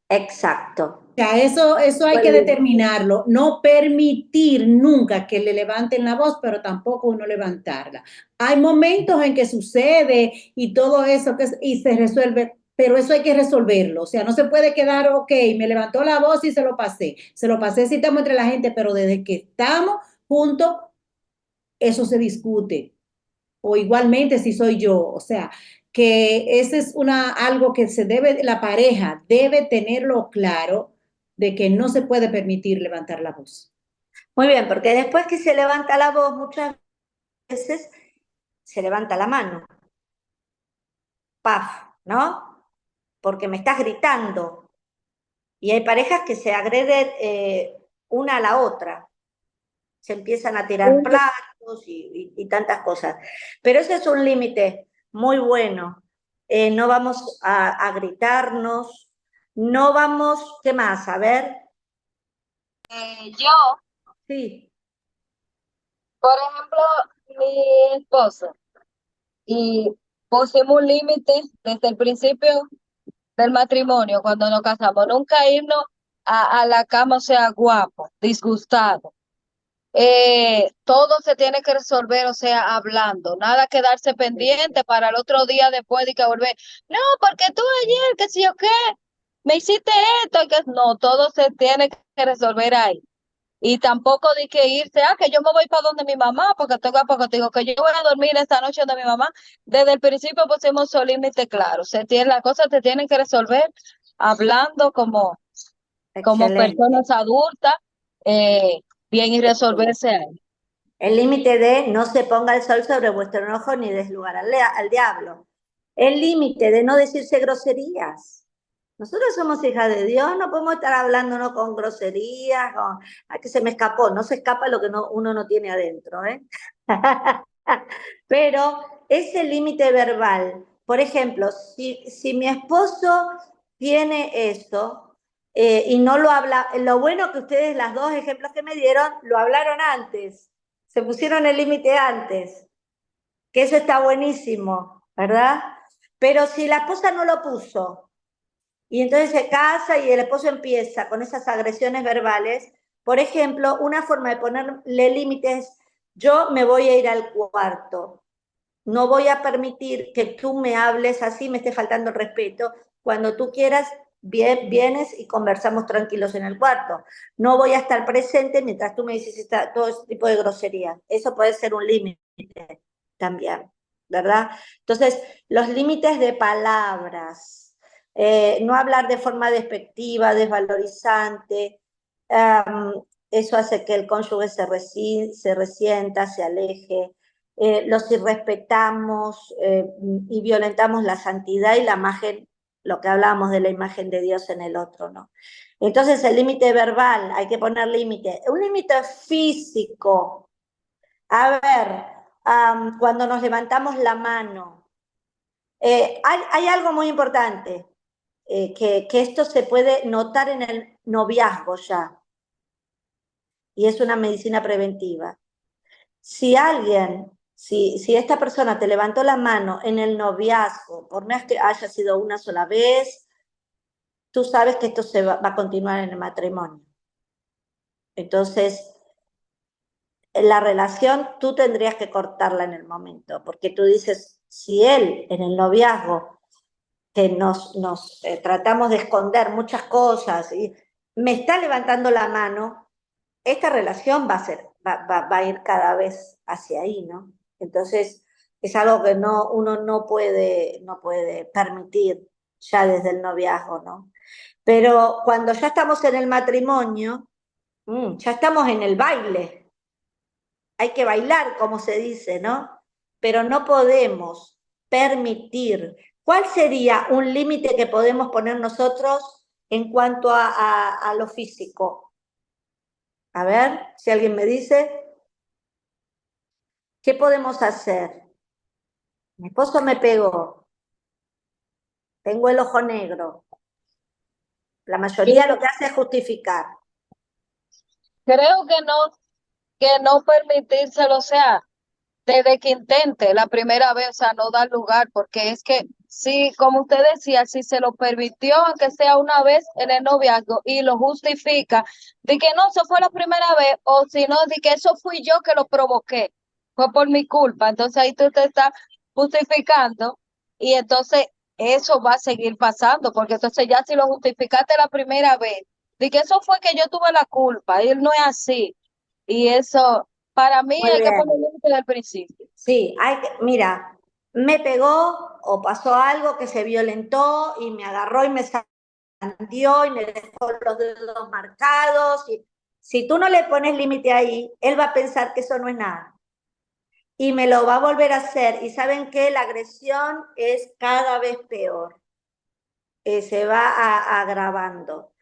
Exacto. O sea, eso hay Buen que límite. determinarlo, no permitir nunca que le levanten la voz, pero tampoco no levantarla. Hay momentos en que sucede y todo eso y se resuelve, pero eso hay que resolverlo. O sea, no se puede quedar, ok, me levantó la voz y se lo pasé. Se lo pasé si estamos entre la gente, pero desde que estamos juntos, eso se discute. O igualmente si soy yo. O sea, que ese es algo que la pareja debe tenerlo claro de que no se puede permitir levantar la voz. Muy bien, porque después que se levanta la voz, muchas veces se levanta la mano. Paf, ¿no? Porque me estás gritando. Y hay parejas que se agreden una a la otra. Se empiezan a tirar platos y tantas cosas. Pero ese es un límite muy bueno. No vamos a gritarnos, no vamos, ¿qué más? A ver, Yo, sí. por ejemplo, mi esposo, y pusimos un límite desde el principio del matrimonio, cuando nos casamos, nunca irnos a la cama, o sea, guapo, disgustado. Todo se tiene que resolver, o sea, hablando, nada quedarse pendiente para el otro día después de que volver. No, porque tú ayer, qué sé yo qué, me hiciste esto, y que no, todo se tiene que resolver ahí. Y tampoco de que irse, que yo me voy para donde mi mamá, porque tengo porque te digo que yo voy a dormir esta noche donde mi mamá. Desde el principio pusimos un límite claro. Las cosas se tienen que resolver hablando como Excelente. personas adultas, eh, bien y resolverse ahí. El límite de no se ponga el sol sobre vuestro enojo ni des lugar al diablo. El límite de no decirse groserías. Nosotros somos hijas de Dios, no podemos estar hablándonos con groserías, que se me escapó, no se escapa lo que uno no tiene adentro, ¿eh? Pero ese límite verbal, por ejemplo, si mi esposo tiene esto y no lo habla, lo bueno que ustedes, las dos ejemplos que me dieron, lo hablaron antes, se pusieron el límite antes, que eso está buenísimo, ¿verdad? Pero si la esposa no lo puso y entonces se casa y el esposo empieza con esas agresiones verbales, por ejemplo, una forma de ponerle límites, yo me voy a ir al cuarto, no voy a permitir que tú me hables así, me esté faltando el respeto. Cuando tú quieras, vienes y conversamos tranquilos en el cuarto. No voy a estar presente mientras tú me dices todo ese tipo de groserías. Eso puede ser un límite también, ¿verdad? Entonces, los límites de palabras, no hablar de forma despectiva, desvalorizante, eso hace que el cónyuge se resienta, se aleje, los irrespetamos y violentamos la santidad y la imagen, lo que hablábamos de la imagen de Dios en el otro, ¿no? Entonces el límite verbal, hay que poner límite, un límite físico. A ver, cuando nos levantamos la mano, hay algo muy importante, que esto se puede notar en el noviazgo ya, y es una medicina preventiva. Si esta persona te levantó la mano en el noviazgo, por más que haya sido una sola vez, tú sabes que esto va a continuar en el matrimonio. Entonces, la relación tú tendrías que cortarla en el momento, porque tú dices, si él en el noviazgo, que nos tratamos de esconder muchas cosas, y me está levantando la mano, esta relación va a ir cada vez hacia ahí, ¿no? Entonces, es algo que uno no puede permitir ya desde el noviazgo, ¿no? Pero cuando ya estamos en el matrimonio, ya estamos en el baile. Hay que bailar, como se dice, ¿no? Pero no podemos permitir. ¿Cuál sería un límite que podemos poner nosotros en cuanto a lo físico? A ver, si alguien me dice, ¿qué podemos hacer? Mi esposo me pegó, tengo el ojo negro. La mayoría lo que hace es justificar. Creo que no permitírselo, o sea. desde que intente la primera vez, o sea, no dar lugar, porque es que, sí, como usted decía, si se lo permitió, aunque sea una vez en el noviazgo, y lo justifica, de que no, eso fue la primera vez, o si no, de que eso fui yo que lo provoqué, fue por mi culpa, entonces ahí tú te estás justificando, y entonces eso va a seguir pasando, porque entonces ya si lo justificaste la primera vez, de que eso fue que yo tuve la culpa, y no es así, y eso, para mí Muy hay que bien. poner límite desde el principio. Sí, mira, me pegó o pasó algo que se violentó y me agarró y me sandió y me dejó los dedos marcados. Y si tú no le pones límite ahí, él va a pensar que eso no es nada y me lo va a volver a hacer. Y saben que la agresión es cada vez peor, se va agravando.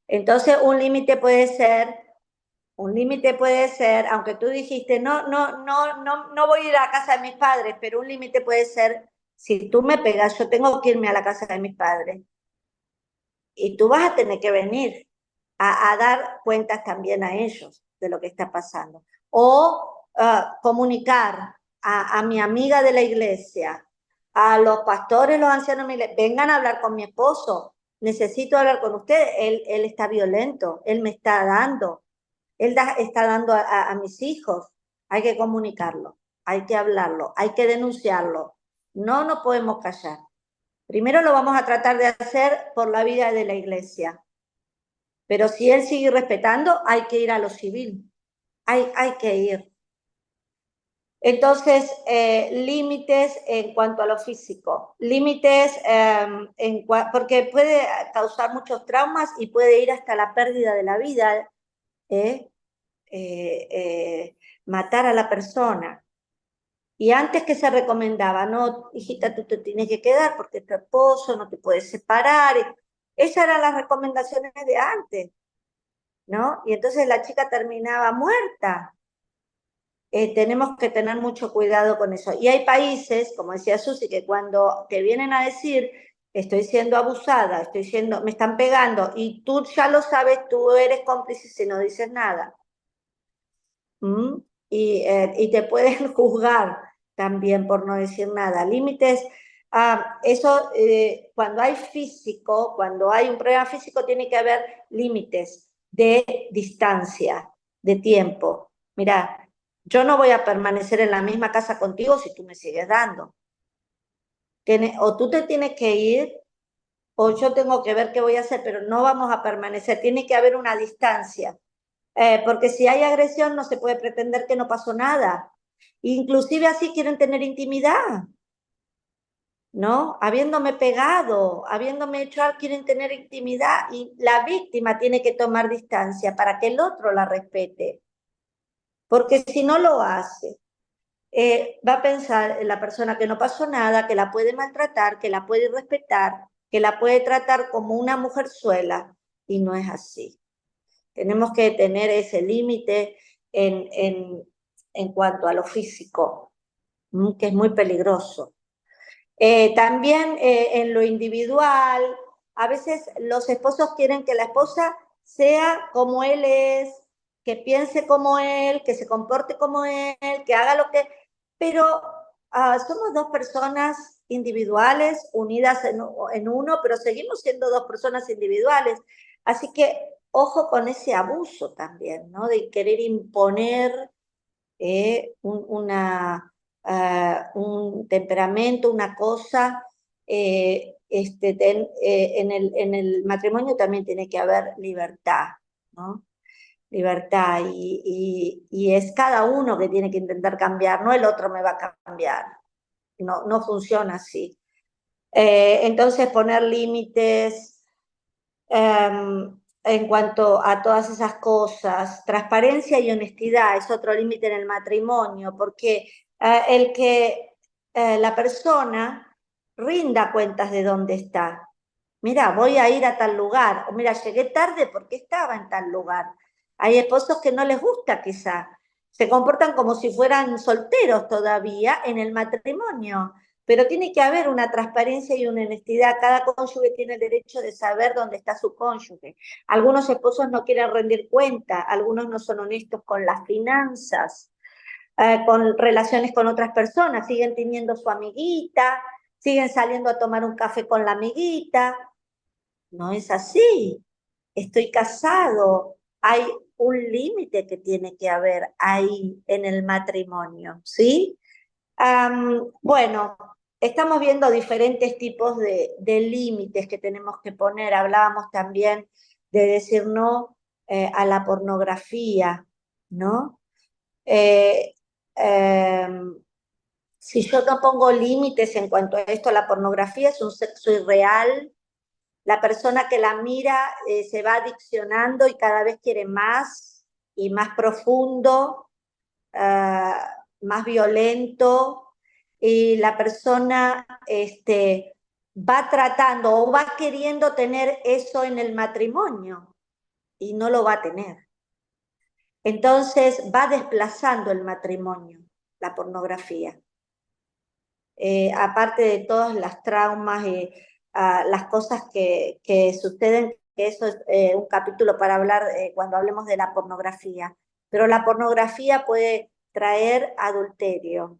Entonces, un límite puede ser, aunque tú dijiste, no voy a ir a la casa de mis padres, pero un límite puede ser, si tú me pegas, yo tengo que irme a la casa de mis padres. Y tú vas a tener que venir a dar cuentas también a ellos de lo que está pasando. O comunicar a mi amiga de la iglesia, a los pastores, los ancianos, vengan a hablar con mi esposo, necesito hablar con usted, él está violento, él me está dando, está dando a mis hijos, hay que comunicarlo, hay que hablarlo, hay que denunciarlo, no podemos callar. Primero lo vamos a tratar de hacer por la vida de la iglesia, pero si él sigue respetando, hay que ir a lo civil, hay que ir. Entonces, límites en cuanto a lo físico, límites porque puede causar muchos traumas y puede ir hasta la pérdida de la vida, ¿eh? Matar a la persona. Y antes que se recomendaba, no, hijita, tú te tienes que quedar porque es tu esposo, no te puedes separar. Esas eran las recomendaciones de antes, ¿no? Y entonces la chica terminaba muerta. Tenemos que tener mucho cuidado con eso. Y hay países, como decía Susi, que cuando te vienen a decir, estoy siendo abusada, me están pegando, y tú ya lo sabes, tú eres cómplice si no dices nada. ¿Mm? Y te pueden juzgar también por no decir nada. Límites, eso cuando hay físico, cuando hay un problema físico, tiene que haber límites de distancia, de tiempo. Mira, yo no voy a permanecer en la misma casa contigo si tú me sigues dando. O tú te tienes que ir, o yo tengo que ver qué voy a hacer, pero no vamos a permanecer. Tiene que haber una distancia. Porque si hay agresión no se puede pretender que no pasó nada. Inclusive así quieren tener intimidad, ¿no? Habiéndome pegado, habiéndome hecho algo, quieren tener intimidad y la víctima tiene que tomar distancia para que el otro la respete. Porque si no lo hace, va a pensar en la persona que no pasó nada, que la puede maltratar, que la puede respetar, que la puede tratar como una mujerzuela y no es así. Tenemos que tener ese límite en cuanto a lo físico, que es muy peligroso. También en lo individual, a veces los esposos quieren que la esposa sea como él es, que piense como él, que se comporte como él, que haga lo que... Pero somos dos personas individuales unidas en uno, pero seguimos siendo dos personas individuales. Así que ojo con ese abuso también, ¿no? De querer imponer un temperamento, una cosa. En el matrimonio también tiene que haber libertad, ¿no? Libertad y es cada uno que tiene que intentar cambiar, no el otro me va a cambiar, no funciona así. Entonces poner límites en cuanto a todas esas cosas, transparencia y honestidad es otro límite en el matrimonio, porque el que la persona rinda cuentas de dónde está. Mira, voy a ir a tal lugar, o mira, llegué tarde porque estaba en tal lugar. Hay esposos que no les gusta quizá, se comportan como si fueran solteros todavía en el matrimonio, pero tiene que haber una transparencia y una honestidad. Cada cónyuge tiene el derecho de saber dónde está su cónyuge. Algunos esposos no quieren rendir cuenta, algunos no son honestos con las finanzas, con relaciones con otras personas, siguen teniendo su amiguita, siguen saliendo a tomar un café con la amiguita. No es así. Estoy casado. Hay un límite que tiene que haber ahí en el matrimonio, ¿sí? Bueno, estamos viendo diferentes tipos de límites que tenemos que poner. Hablábamos también de decir no a la pornografía, ¿no? Eh, eh, si yo no pongo límites en cuanto a esto, la pornografía es un sexo irreal. La persona que la mira se va adiccionando y cada vez quiere más y más profundo, más violento, y la persona va tratando o va queriendo tener eso en el matrimonio y no lo va a tener. Entonces va desplazando el matrimonio, la pornografía. Aparte de todas las traumas y las cosas que suceden, que eso es un capítulo para hablar cuando hablemos de la pornografía. Pero la pornografía puede traer adulterio,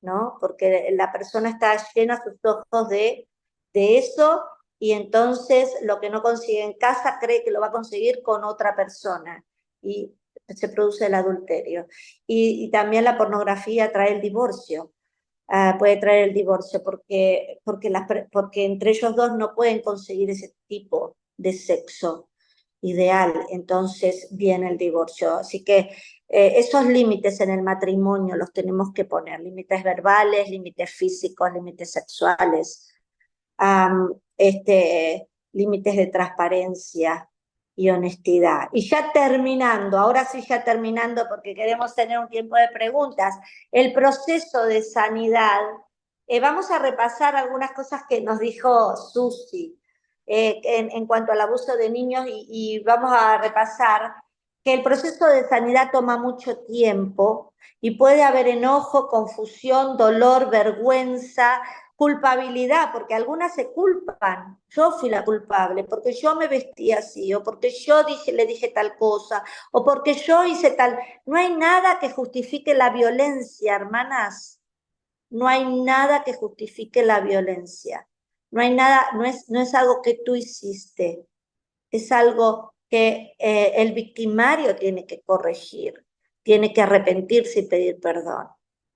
¿no? Porque la persona está llena sus ojos de eso y entonces lo que no consigue en casa cree que lo va a conseguir con otra persona y se produce el adulterio. Y también la pornografía trae el divorcio. Puede traer el divorcio porque entre ellos dos no pueden conseguir ese tipo de sexo ideal, entonces viene el divorcio. Así que esos límites en el matrimonio los tenemos que poner, límites verbales, límites físicos, límites sexuales, límites de transparencia y honestidad. Y ya terminando, ahora sí ya terminando porque queremos tener un tiempo de preguntas, el proceso de sanidad, vamos a repasar algunas cosas que nos dijo Susi en cuanto al abuso de niños y vamos a repasar que el proceso de sanidad toma mucho tiempo y puede haber enojo, confusión, dolor, vergüenza, culpabilidad, porque algunas se culpan. Yo fui la culpable, porque yo me vestí así, o porque yo le dije tal cosa, o porque yo hice tal. No hay nada que justifique la violencia, hermanas. No hay nada que justifique la violencia. No hay nada, no es algo que tú hiciste, es algo que el victimario tiene que corregir, tiene que arrepentirse y pedir perdón,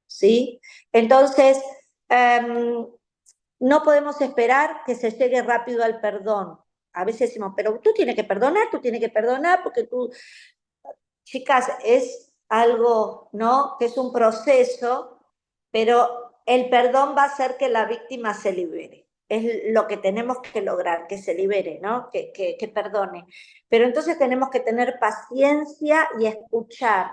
¿sí? Entonces, no podemos esperar que se llegue rápido al perdón. A veces decimos, pero tú tienes que perdonar porque tú, chicas, es algo, ¿no? Que es un proceso, pero el perdón va a hacer que la víctima se libere. Es lo que tenemos que lograr, que se libere, ¿no? Que perdone. Pero entonces tenemos que tener paciencia y escuchar.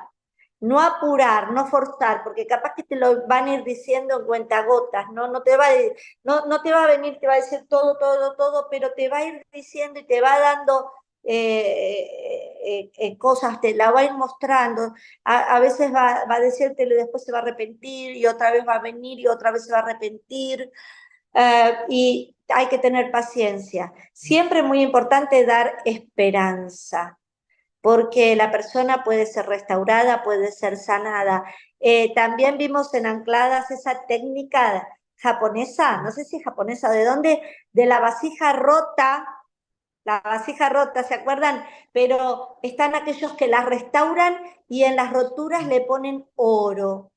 No apurar, no forzar, porque capaz que te lo van a ir diciendo en cuentagotas, ¿no? No te va a venir, te va a decir todo, pero te va a ir diciendo y te va dando cosas, te la va a ir mostrando. A veces va a decírtelo y después se va a arrepentir, y otra vez va a venir y otra vez se va a arrepentir. Y hay que tener paciencia. Siempre es muy importante dar esperanza, porque la persona puede ser restaurada, puede ser sanada. También vimos en Ancladas esa técnica japonesa, no sé si es japonesa, ¿de dónde? De la vasija rota, ¿se acuerdan? Pero están aquellos que la restauran y en las roturas le ponen oro.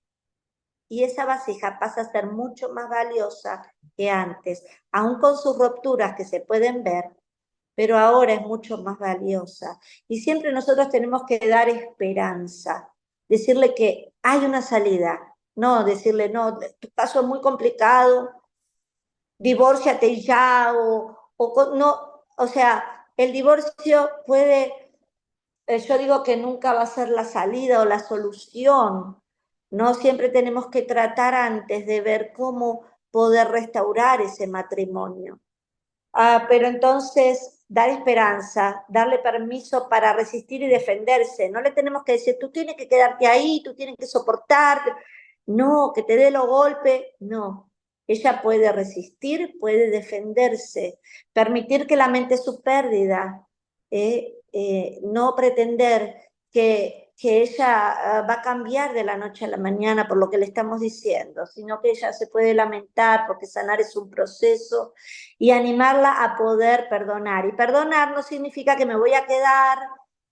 Y esa vasija pasa a ser mucho más valiosa que antes, aún con sus rupturas que se pueden ver, pero ahora es mucho más valiosa. Y siempre nosotros tenemos que dar esperanza, decirle que hay una salida, no decirle, no, tu caso es muy complicado, divórciate ya, no, o sea, el divorcio puede, yo digo que nunca va a ser la salida o la solución, no siempre tenemos que tratar antes de ver cómo poder restaurar ese matrimonio. Pero entonces dar esperanza, darle permiso para resistir y defenderse. No le tenemos que decir, tú tienes que quedarte ahí, tú tienes que soportar, no, que te dé los golpes, no. Ella puede resistir, puede defenderse, permitir que lamente su pérdida, no pretender que ella va a cambiar de la noche a la mañana por lo que le estamos diciendo, sino que ella se puede lamentar porque sanar es un proceso y animarla a poder perdonar. Y perdonar no significa que me voy a quedar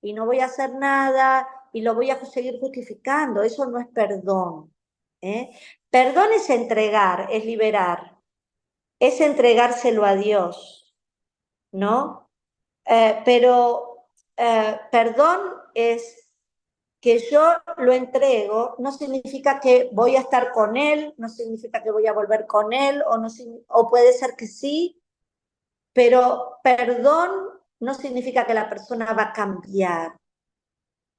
y no voy a hacer nada y lo voy a seguir justificando. Eso no es perdón. Perdón es entregar, es liberar, es entregárselo a Dios, ¿no? Pero perdón es que yo lo entrego, no significa que voy a estar con él, no significa que voy a volver con él, o puede ser que sí, pero perdón no significa que la persona va a cambiar,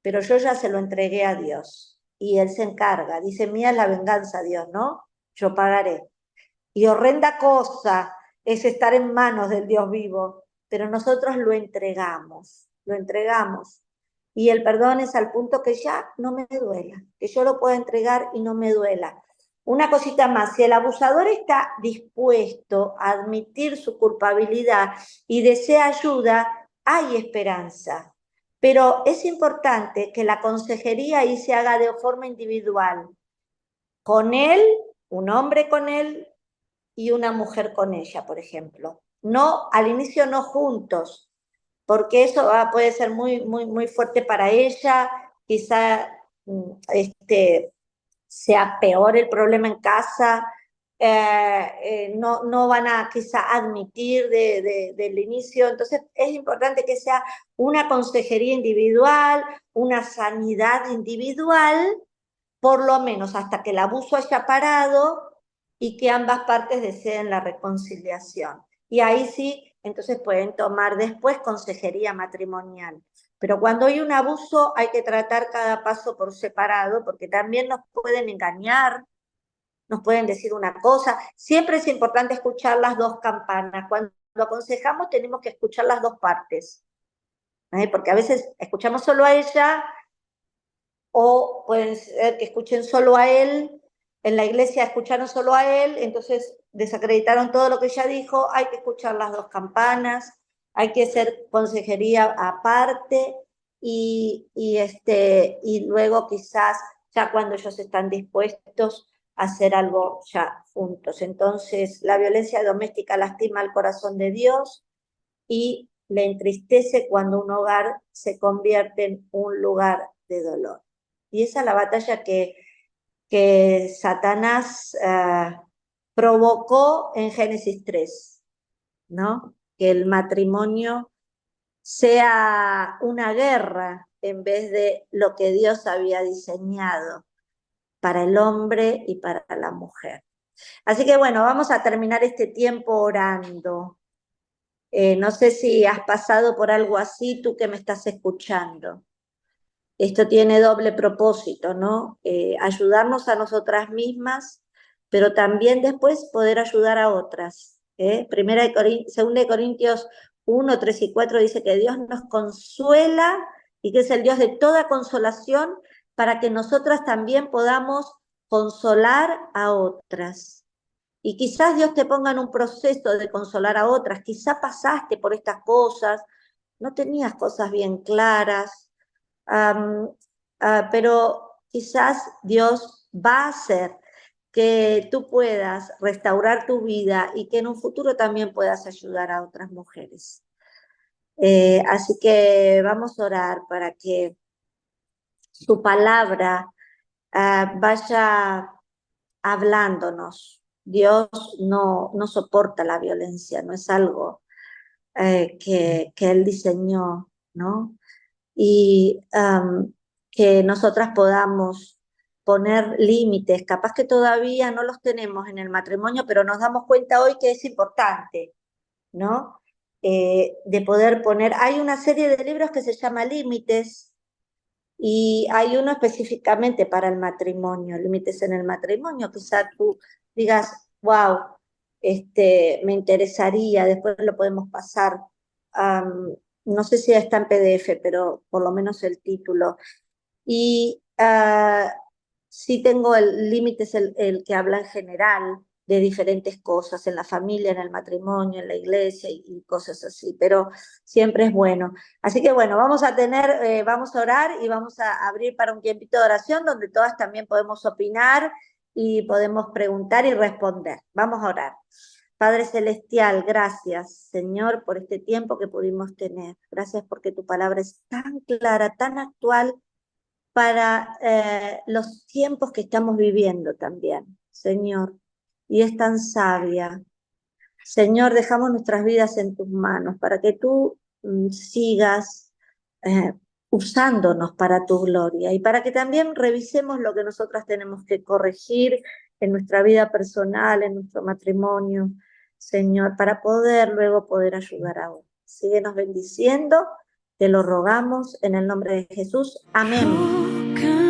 pero yo ya se lo entregué a Dios y Él se encarga. Dice, mía es la venganza, Dios, ¿no? Yo pagaré. Y horrenda cosa es estar en manos del Dios vivo, pero nosotros lo entregamos, lo entregamos. Y el perdón es al punto que ya no me duela, que yo lo pueda entregar y no me duela. Una cosita más, si el abusador está dispuesto a admitir su culpabilidad y desea ayuda, hay esperanza. Pero es importante que la consejería ahí se haga de forma individual. Con él, un hombre con él y una mujer con ella, por ejemplo. No, al inicio no juntos, porque eso puede ser muy fuerte para ella, quizá sea peor el problema en casa, no van a quizá admitir del inicio, entonces es importante que sea una consejería individual, una sanidad individual, por lo menos hasta que el abuso haya parado y que ambas partes deseen la reconciliación. Y ahí sí, entonces pueden tomar después consejería matrimonial. Pero cuando hay un abuso hay que tratar cada paso por separado, porque también nos pueden engañar, nos pueden decir una cosa. Siempre es importante escuchar las dos campanas. Cuando aconsejamos tenemos que escuchar las dos partes, porque a veces escuchamos solo a ella o pueden ser que escuchen solo a él, en la iglesia escucharon solo a él, entonces desacreditaron todo lo que ella dijo, hay que escuchar las dos campanas, hay que hacer consejería aparte y luego quizás ya cuando ellos están dispuestos a hacer algo ya juntos. Entonces la violencia doméstica lastima el corazón de Dios y le entristece cuando un hogar se convierte en un lugar de dolor. Y esa es la batalla que Satanás provocó en Génesis 3, ¿no? Que el matrimonio sea una guerra en vez de lo que Dios había diseñado para el hombre y para la mujer. Así que bueno, vamos a terminar este tiempo orando. No sé si has pasado por algo así, tú que me estás escuchando. Esto tiene doble propósito, ¿no? Ayudarnos a nosotras mismas, pero también después poder ayudar a otras. Segunda de Corintios 1, 3 y 4 dice que Dios nos consuela y que es el Dios de toda consolación para que nosotras también podamos consolar a otras. Y quizás Dios te ponga en un proceso de consolar a otras, quizás pasaste por estas cosas, no tenías cosas bien claras, pero quizás Dios va a hacer que tú puedas restaurar tu vida y que en un futuro también puedas ayudar a otras mujeres. Así que vamos a orar para que su palabra vaya hablándonos. Dios no soporta la violencia, no es algo que Él diseñó, ¿no? Y que nosotras podamos poner límites, capaz que todavía no los tenemos en el matrimonio, pero nos damos cuenta hoy que es importante, ¿no? De poder poner, hay una serie de libros que se llama Límites, y hay uno específicamente para el matrimonio, límites en el matrimonio, quizá tú digas, wow, me interesaría, después lo podemos pasar. No sé si está en PDF, pero por lo menos el título. Y sí tengo el límite, es el que habla en general, de diferentes cosas, en la familia, en el matrimonio, en la iglesia y cosas así, pero siempre es bueno. Así que bueno, vamos a orar y vamos a abrir para un tiempito de oración donde todas también podemos opinar y podemos preguntar y responder. Vamos a orar. Padre Celestial, gracias, Señor, por este tiempo que pudimos tener. Gracias porque tu palabra es tan clara, tan actual para los tiempos que estamos viviendo también, Señor. Y es tan sabia. Señor, dejamos nuestras vidas en tus manos para que tú sigas eh, usándonos para tu gloria y para que también revisemos lo que nosotras tenemos que corregir en nuestra vida personal, en nuestro matrimonio, Señor, para luego poder ayudar a otros. Síguenos bendiciendo, te lo rogamos en el nombre de Jesús. Amén.